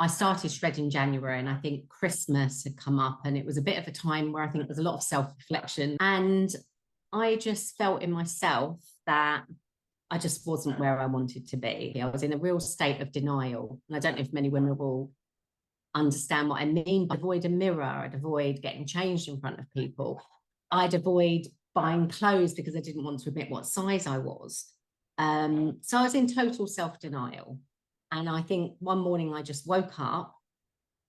I started shred in January, and I think Christmas had come up, and it was a bit of a time where I think there's a lot of self-reflection. And I just felt in myself that I just wasn't where I wanted to be. I was in a real state of denial. And I don't know if many women will understand what I mean. I'd avoid a mirror, I'd avoid getting changed in front of people. I'd avoid buying clothes because I didn't want to admit what size I was. So I was in total self-denial. And I think one morning I just woke up,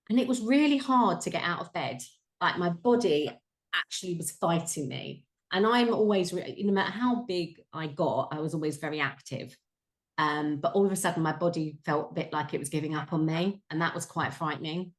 and it was really hard to get out of bed. Like my body actually was fighting me. And I'm always, no matter how big I got, I was always very active. But all of a sudden my body felt a bit like it was giving up on me. And that was quite frightening.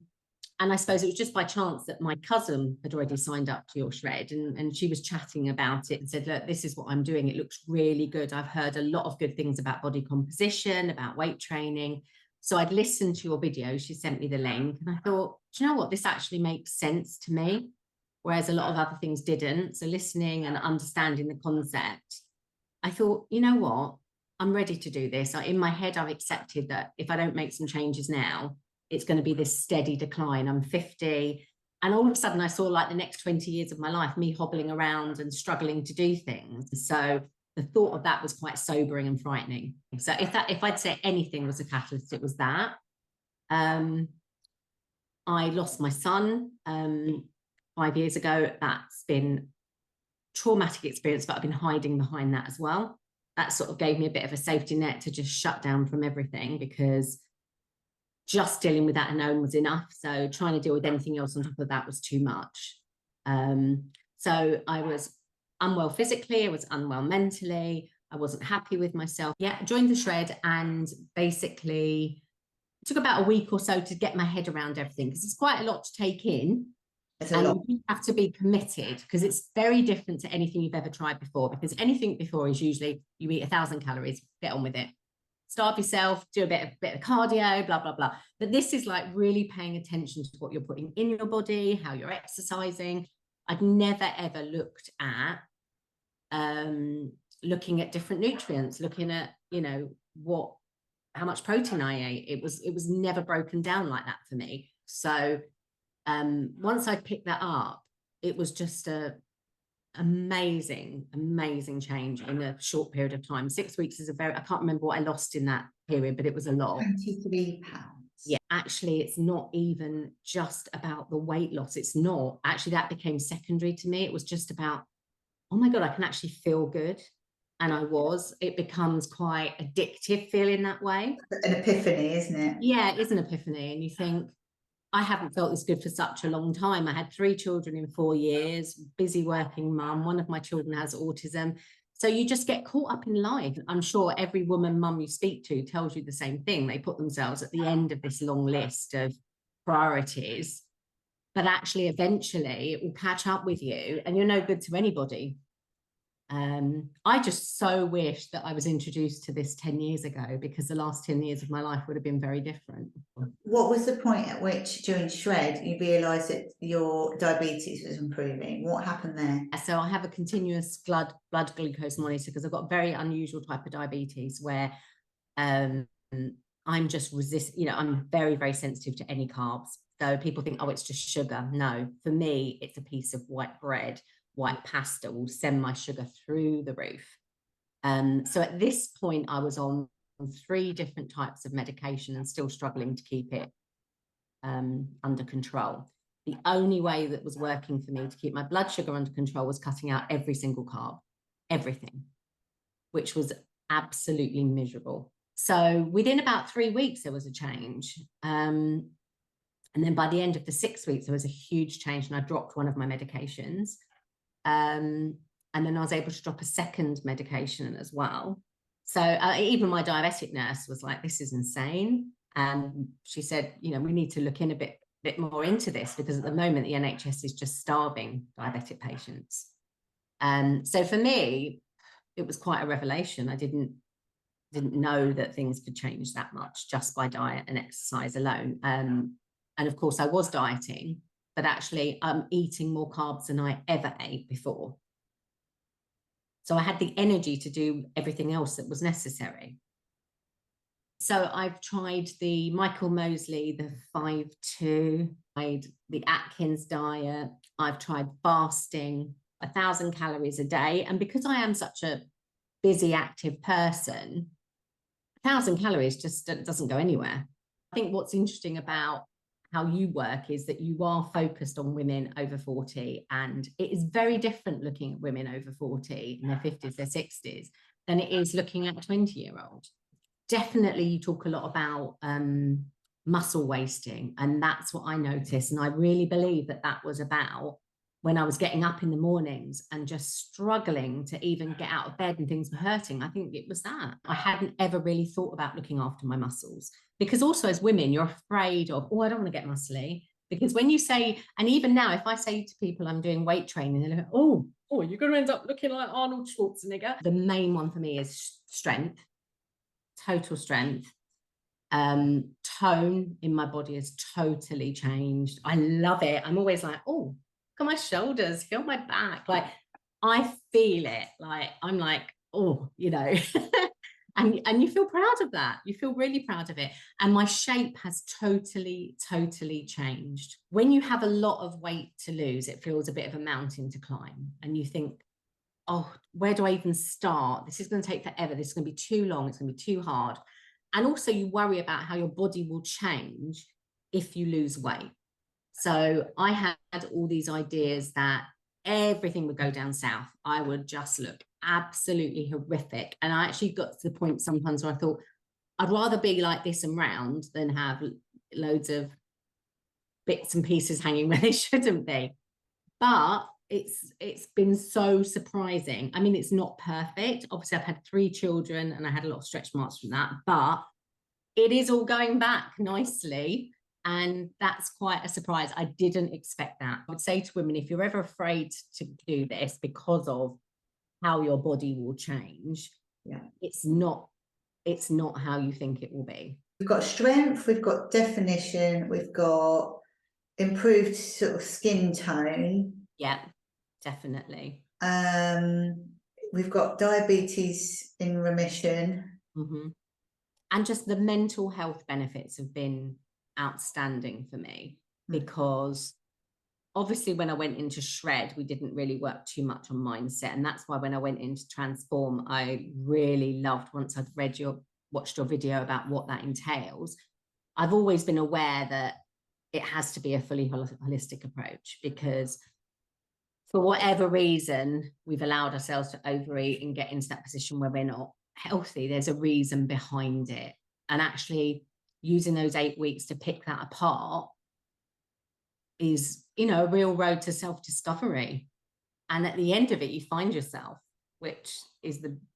And I suppose it was just by chance that my cousin had already signed up to your shred, and she was chatting about it and said, look, this is what I'm doing. It looks really good. I've heard a lot of good things about body composition, about weight training. So I'd listened to your video. She sent me the link, and I thought, do you know what? This actually makes sense to me, whereas a lot of other things didn't. So listening and understanding the concept, I thought, you know what? I'm ready to do this. In my head, I've accepted that if I don't make some changes now, it's going to be this steady decline. I'm 50. And all of a sudden I saw like the next 20 years of my life, me hobbling around and struggling to do things. So the thought of that was quite sobering and frightening. So if I'd say anything was a catalyst, it was that. I lost my son 5 years ago. That's been traumatic experience, but I've been hiding behind that as well. That sort of gave me a bit of a safety net to just shut down from everything, because just dealing with that alone was enough. So trying to deal with anything else on top of that was too much. So I was unwell physically, I was unwell mentally, I wasn't happy with myself. Yeah, I joined the shred, and basically it took about a week or so to get my head around everything, because it's quite a lot to take in. And you have to be committed, because it's very different to anything you've ever tried before, because anything before is usually you eat 1,000 calories, get on with it. Starve yourself, do a bit of cardio, blah, blah, blah. But this is like really paying attention to what you're putting in your body, how you're exercising. I'd never, ever looked at looking at different nutrients, looking at, how much protein I ate. It was never broken down like that for me. So once I picked that up, it was just a amazing change in a short period of time. 6 weeks is I can't remember what I lost in that period, but it was a lot. 23 pounds. Yeah, actually it's not even just about the weight loss. It's not actually, that became secondary to me. It was just about, oh my God, I can actually feel good. And it becomes quite addictive feeling that way. An epiphany, isn't it? Yeah, it is an epiphany. And you think, I haven't felt this good for such a long time. I had 3 children in 4 years, busy working mum. One of my children has autism. So you just get caught up in life. I'm sure every woman mum you speak to tells you the same thing. They put themselves at the end of this long list of priorities, but actually eventually it will catch up with you, and you're no good to anybody. I just so wish that I was introduced to this 10 years ago, because the last 10 years of my life would have been very different. What was the point at which during shred you realised that your diabetes was improving? What happened there? So I have a continuous blood glucose monitor, because I've got a very unusual type of diabetes where I'm just I'm very, very sensitive to any carbs. So people think, oh, it's just sugar. No, for me, it's a piece of white bread. White pasta will send my sugar through the roof. So at this point, I was on 3 different types of medication and still struggling to keep it under control. The only way that was working for me to keep my blood sugar under control was cutting out every single carb, everything, which was absolutely miserable. So within about 3 weeks, there was a change. And then by the end of the 6 weeks, there was a huge change, and I dropped one of my medications. And then I was able to drop a second medication as well. So even my diabetic nurse was like, this is insane. And she said, we need to look in a bit more into this, because at the moment the NHS is just starving diabetic patients. So for me, it was quite a revelation. I didn't know that things could change that much just by diet and exercise alone. And of course I was dieting, but actually I'm eating more carbs than I ever ate before. So I had the energy to do everything else that was necessary. So I've tried the Michael Mosley, the 5-2, tried the Atkins diet. I've tried fasting, 1,000 calories a day. And because I am such a busy, active person, 1,000 calories just doesn't go anywhere. I think what's interesting about how you work is that you are focused on women over 40, and it is very different looking at women over 40 in their 50s, their 60s, than it is looking at a 20-year-old. Definitely you talk a lot about muscle wasting, and that's what I noticed. And I really believe that that was about when I was getting up in the mornings and just struggling to even get out of bed and things were hurting. I think it was that. I hadn't ever really thought about looking after my muscles, because also as women, you're afraid of, oh, I don't want to get muscly. Because when you say, and even now, if I say to people I'm doing weight training, they're like, oh, you're going to end up looking like Arnold Schwarzenegger. The main one for me is strength, total strength. Tone in my body has totally changed. I love it. I'm always like, oh, look at my shoulders, feel my back. Like I feel it. Like I'm like, oh, you know, and you feel proud of that. You feel really proud of it. And my shape has totally changed. When you have a lot of weight to lose, it feels a bit of a mountain to climb. And you think, oh, where do I even start? This is going to take forever. This is going to be too long. It's going to be too hard. And also you worry about how your body will change if you lose weight. So I had all these ideas that everything would go down south. I would just look absolutely horrific. And I actually got to the point sometimes where I thought, I'd rather be like this and round than have loads of bits and pieces hanging where they shouldn't be. But it's been so surprising. I mean, it's not perfect. Obviously, I've had 3 children and I had a lot of stretch marks from that, but it is all going back nicely. And that's quite a surprise. I didn't expect that. I would say to women, if you're ever afraid to do this because of how your body will change, it's not how you think it will be. We've got strength, we've got definition, we've got improved sort of skin tone. Yeah, definitely. We've got diabetes in remission. Mm-hmm. And just the mental health benefits have been outstanding for me, because obviously when I went into Shred, we didn't really work too much on mindset. And that's why when I went into Transform, I really loved, once I'd watched your video about what that entails. I've always been aware that it has to be a fully holistic approach, because for whatever reason, we've allowed ourselves to overeat and get into that position where we're not healthy. There's a reason behind it. And actually using those 8 weeks to pick that apart is, you know, a real road to self-discovery. And at the end of it, you find yourself, which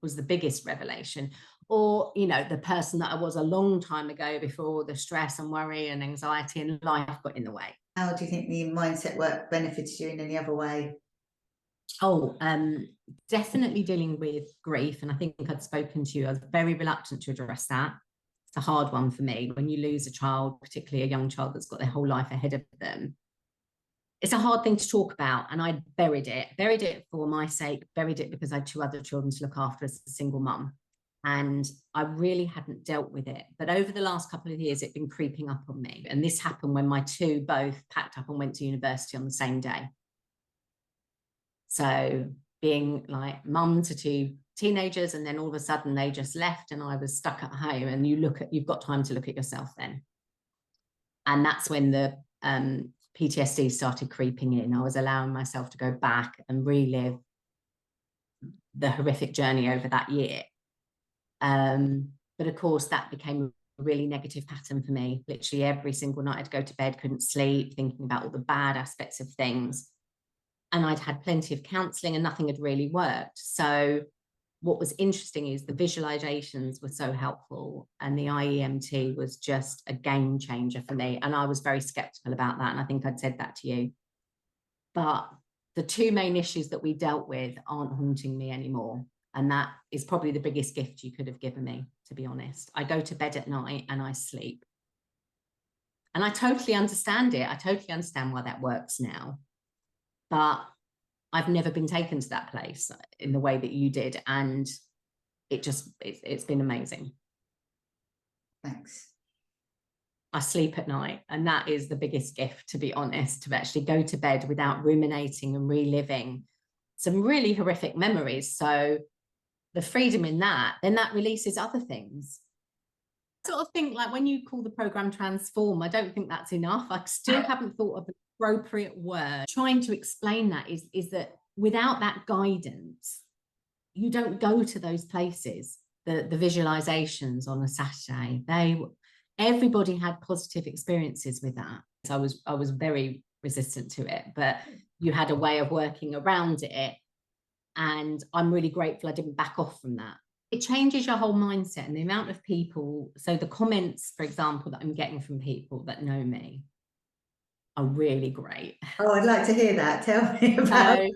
was the biggest revelation. Or, you know, the person that I was a long time ago before the stress and worry and anxiety and life got in the way. How do you think the mindset work benefits you in any other way? Oh, definitely dealing with grief. And I think I'd spoken to you. I was very reluctant to address that. It's a hard one for me. When you lose a child, particularly a young child that's got their whole life ahead of them, it's a hard thing to talk about. And I buried it for my sake, buried it because I had 2 other children to look after as a single mum. And I really hadn't dealt with it. But over the last couple of years, it'd been creeping up on me. And this happened when my 2 both packed up and went to university on the same day. So being like mum to 2 teenagers, and then all of a sudden they just left and I was stuck at home. And you've got time to look at yourself then. And that's when the PTSD started creeping in. I was allowing myself to go back and relive the horrific journey over that year. But of course, that became a really negative pattern for me. Literally every single night I'd go to bed, couldn't sleep, thinking about all the bad aspects of things. And I'd had plenty of counselling and nothing had really worked. So what was interesting is the visualizations were so helpful, and the IEMT was just a game changer for me. And I was very skeptical about that. And I think I'd said that to you. But the 2 main issues that we dealt with aren't haunting me anymore. And that is probably the biggest gift you could have given me, to be honest. I go to bed at night and I sleep. And I totally understand it. I totally understand why that works now. But I've never been taken to that place in the way that you did. And it's been amazing. Thanks. I sleep at night, and that is the biggest gift, to be honest, to actually go to bed without ruminating and reliving some really horrific memories. So the freedom in that, then that releases other things. I sort of think, like, when you call the program transform, I don't think that's enough. I still haven't thought of the appropriate word. Trying to explain that is that without that guidance, you don't go to those places. The visualizations on a Saturday, everybody had positive experiences with that. So I was very resistant to it, but you had a way of working around it. And I'm really grateful I didn't back off from that. It changes your whole mindset, and the amount of people. So the comments, for example, that I'm getting from people that know me are really great. Oh, I'd like to hear that. Tell me about it.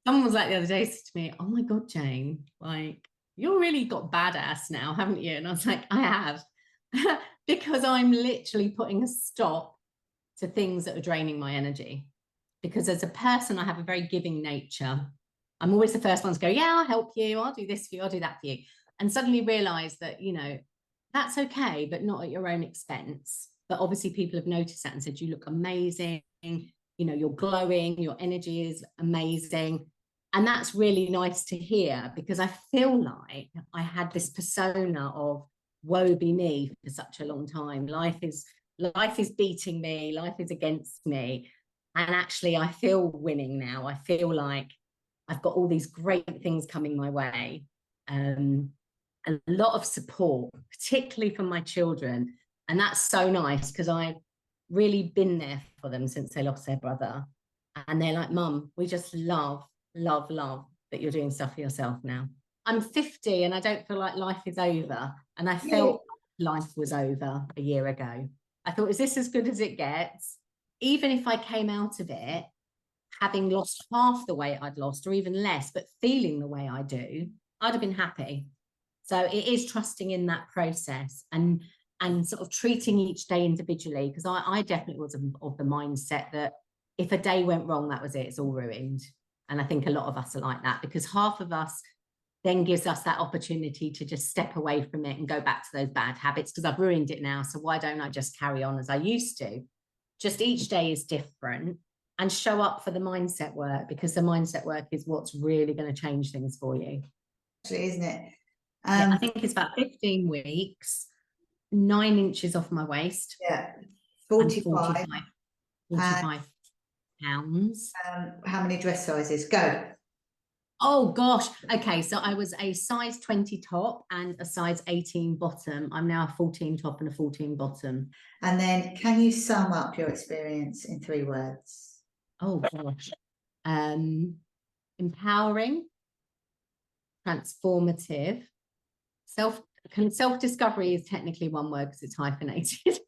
Someone was like the other day, said to me, "Oh my God, Jane, like, you're really got badass now, haven't you?" And I was like, I have. Because I'm literally putting a stop to things that are draining my energy. Because as a person, I have a very giving nature. I'm always the first one to go, yeah, I'll help you, I'll do this for you, I'll do that for you. And suddenly realize that, you know, that's okay, but not at your own expense. But obviously people have noticed that and said, you look amazing, you know, you're glowing, your energy is amazing. And that's really nice to hear, because I feel like I had this persona of woe be me for such a long time. Life is beating me, life is against me. And actually I feel winning now. I feel like I've got all these great things coming my way. A lot of support, particularly from my children. And that's so nice, because I've really been there for them since they lost their brother. And they're like, Mum, we just love that you're doing stuff for yourself now. I'm 50 and I don't feel like life is over. And I felt life was over a year ago. I thought, is this as good as it gets? Even if I came out of it having lost half the weight I'd lost, or even less, but feeling the way I do, I'd have been happy. So it is trusting in that process and sort of treating each day individually, because I definitely was of the mindset that if a day went wrong, that was it, it's all ruined. And I think a lot of us are like that, because half of us then gives us that opportunity to just step away from it and go back to those bad habits, because I've ruined it now, so why don't I just carry on as I used to? Just each day is different, and show up for the mindset work, because the mindset work is what's really going to change things for you. Actually, isn't it? Yeah, I think it's about 15 weeks, 9 inches off my waist. Yeah, 45 pounds. How many dress sizes? Go. Oh gosh. Okay, so I was a size 20 top and a size 18 bottom. I'm now a 14 top and a 14 bottom. And then can you sum up your experience in 3 words? Oh gosh. Empowering, transformative, self-discovery is technically one word because it's hyphenated.